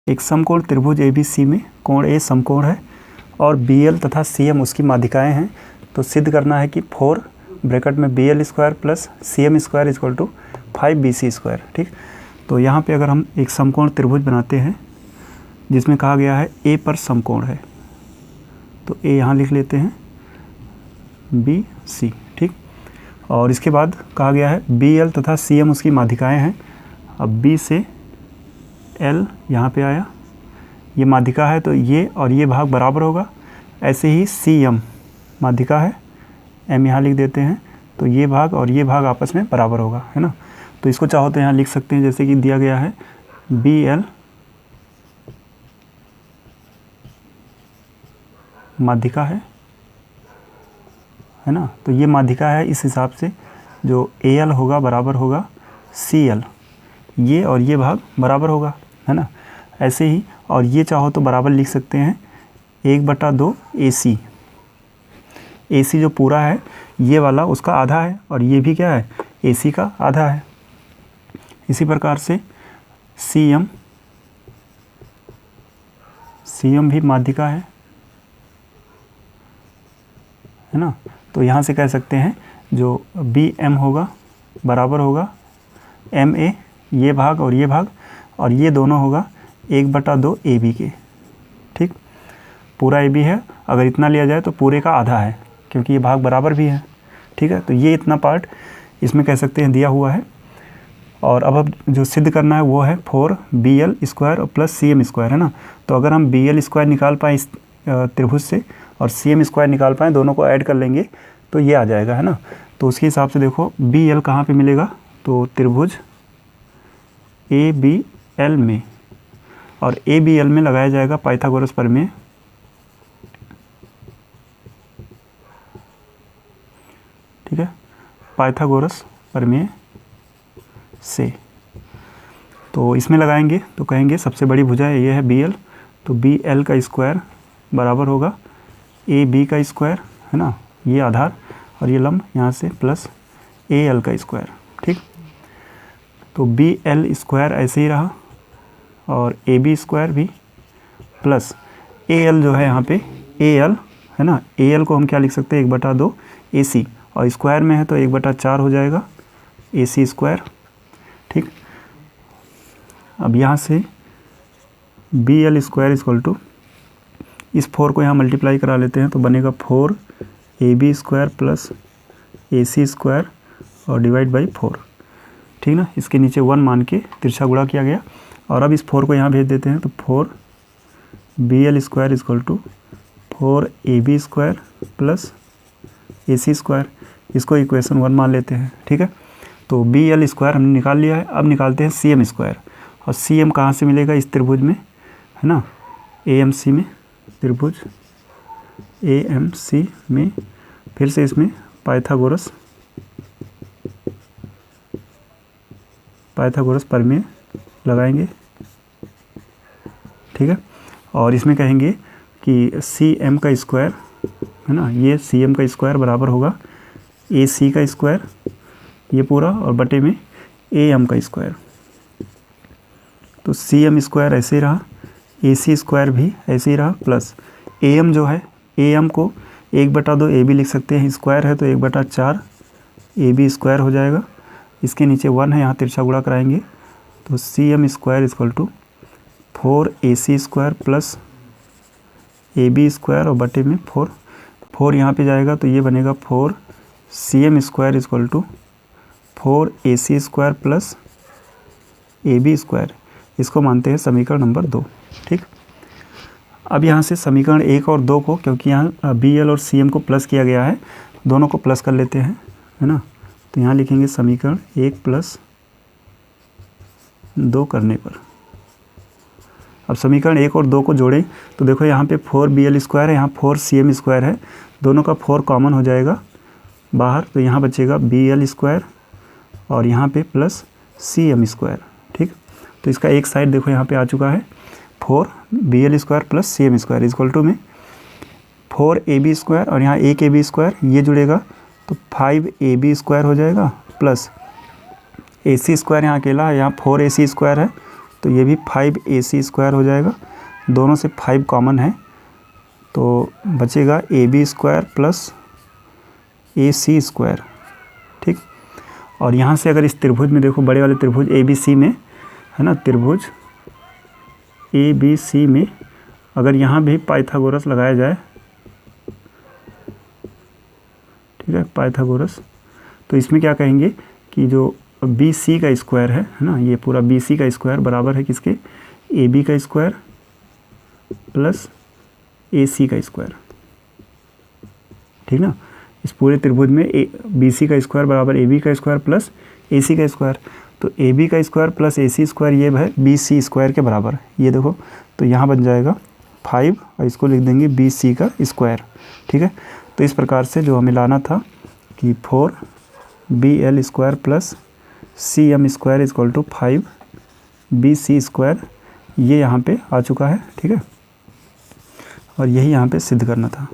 एक समकोण त्रिभुज ABC में कोण A समकोण है और BL तथा CM उसकी माध्यिकाएं हैं। तो सिद्ध करना है कि 4 ब्रैकेट में BL square plus CM square equal to 5BC square. ठीक, तो यहाँ पे अगर हम एक समकोण त्रिभुज बनाते हैं जिसमें कहा गया है A पर समकोण है, तो A यहाँ लिख लेते हैं BC। ठीक, और इसके बाद कहा गया है BL तथा CM उसकी माध्यिकाएं हैं। अब B से L यहाँ पे आया, ये माध्यिका है तो ये और ये भाग बराबर होगा। ऐसे ही CM माध्यिका है, M यहाँ लिख देते हैं, तो ये भाग और ये भाग आपस में बराबर होगा, है ना। तो इसको चाहो तो यहाँ लिख सकते हैं जैसे कि दिया गया है BL माध्यिका है ना। तो ये माध्यिका है, इस हिसाब से जो AL होगा बराबर होगा CL, ये और ये भाग बराबर होगा, है ना। ऐसे ही और ये चाहो तो बराबर लिख सकते हैं 1/2 AC। AC जो पूरा है ये वाला उसका आधा है और ये भी क्या है AC का आधा है। इसी प्रकार से CM भी माध्यिका है ना। तो यहाँ से कह सकते हैं जो BM होगा बराबर होगा MA, ये भाग और ये दोनों होगा 1/2 AB के। ठीक, पूरा AB है, अगर इतना लिया जाए तो पूरे का आधा है क्योंकि ये भाग बराबर भी है। ठीक है, तो ये इतना पार्ट इसमें कह सकते हैं दिया हुआ है। और अब जो सिद्ध करना है वो है 4BL square plus CM square, है ना। तो अगर हम BL स्क्वायर निकाल पाएँ इस त्रिभुज से और CM स्क्वायर निकाल पाएँ, दोनों को ऐड कर लेंगे तो ये आ जाएगा, है ना। तो उसके हिसाब से देखो BL कहाँ पे मिलेगा, तो त्रिभुज ABL में, और ABL में लगाया जाएगा पाइथागोरस प्रमेय। ठीक है, पाइथागोरस प्रमेय से तो इसमें लगाएंगे तो कहेंगे सबसे बड़ी भुजा ये है BL, तो BL का स्क्वायर बराबर होगा AB का स्क्वायर, है ना, ये आधार और ये लंब यहाँ से प्लस AL का स्क्वायर। ठीक, तो BL स्क्वायर ऐसे ही रहा और AB स्क्वायर भी प्लस AL जो है यहाँ पे AL, है ना। AL को हम क्या लिख सकते हैं 1/2 AC, और स्क्वायर में है तो 1/4 हो जाएगा AC स्क्वायर। ठीक, अब यहाँ से BL स्क्वायर इक्वल टू इस 4 को यहाँ मल्टीप्लाई करा लेते हैं तो बनेगा 4AB square plus AC square और डिवाइड बाई 4। ठीक ना, इसके नीचे 1 मान के तिरछा गुणा किया गया। और अब इस 4 को यहाँ भेज देते हैं तो 4BL square equal to 4AB square plus AC square, इसको इक्वेशन 1 मान लेते हैं। ठीक है, तो BL स्क्वायर हमने निकाल लिया है। अब निकालते हैं CM स्क्वायर, और CM कहाँ से मिलेगा इस त्रिभुज में, है ना, AMC में, त्रिभुज AMC में। फिर से इसमें पाइथागोरस प्रमेय लगाएंगे। ठीक है, और इसमें कहेंगे कि CM का स्क्वायर, है ना, ये CM का स्क्वायर बराबर होगा AC का स्क्वायर, ये पूरा, और बटे में AM का स्क्वायर। तो CM स्क्वायर ऐसे ही रहा, AC स्क्वायर भी ऐसे ही रहा, प्लस AM जो है, AM को 1/2 AB लिख सकते हैं, स्क्वायर है तो 1/4 AB स्क्वायर हो जाएगा। इसके नीचे 1 है, यहाँ तिरछा गुणा कराएंगे तो CM square equal to 4AC square plus AB square और बटे में 4 यहाँ पे जाएगा तो ये बनेगा 4CM square equal to 4AC square plus AB square. इसको मानते हैं समीकरण नंबर 2। ठीक, अब यहाँ से समीकरण 1 और 2 को, क्योंकि यहाँ BL और CM को प्लस किया गया है, दोनों को प्लस कर लेते हैं, है ना। तो यहाँ लिखेंगे समीकरण 1 + 2 करने पर। अब समीकरण 1 और 2 को जोड़ें तो देखो यहाँ पे 4BL स्क्वायर है, यहाँ 4CM स्क्वायर है, दोनों का 4 कॉमन हो जाएगा बाहर, तो यहाँ बचेगा BL स्क्वायर और यहाँ पे प्लस CM स्क्वायर। ठीक, तो इसका एक साइड देखो यहाँ पे आ चुका है 4BL square plus CM square equal to में 4AB स्क्वायर, और यहाँ 1AB स्क्वायर ये जुड़ेगा तो 5AB स्क्वायर हो जाएगा, प्लस AC स्क्वायर यहाँ अकेला है, यहाँ 4AC स्क्वायर है तो ये भी 5ac² हो जाएगा, दोनों से 5 कॉमन है तो बचेगा ab² प्लस ac²। ठीक, और यहाँ से अगर इस त्रिभुज में देखो, बड़े वाले त्रिभुज ABC में है ना, त्रिभुज ABC में अगर यहाँ भी पाइथागोरस लगाया जाए, ठीक है, पाइथागोरस, तो इसमें क्या कहेंगे कि जो BC का स्क्वायर है ना, ये पूरा BC का स्क्वायर बराबर है किसके, AB का स्क्वायर प्लस AC का स्क्वायर। ठीक ना, इस पूरे त्रिभुज में BC का स्क्वायर बराबर AB का स्क्वायर प्लस AC का स्क्वायर, तो AB का स्क्वायर प्लस AC स्क्वायर ये है BC स्क्वायर के बराबर। ये देखो, तो यहाँ बन जाएगा 5 और इसको लिख देंगे BC का स्क्वायर। ठीक है, तो इस प्रकार से जो हमें लाना था कि 4BL² plus CM² equal to 5BC², ये यहाँ पे आ चुका है। ठीक है, और यही यहाँ पे सिद्ध करना था।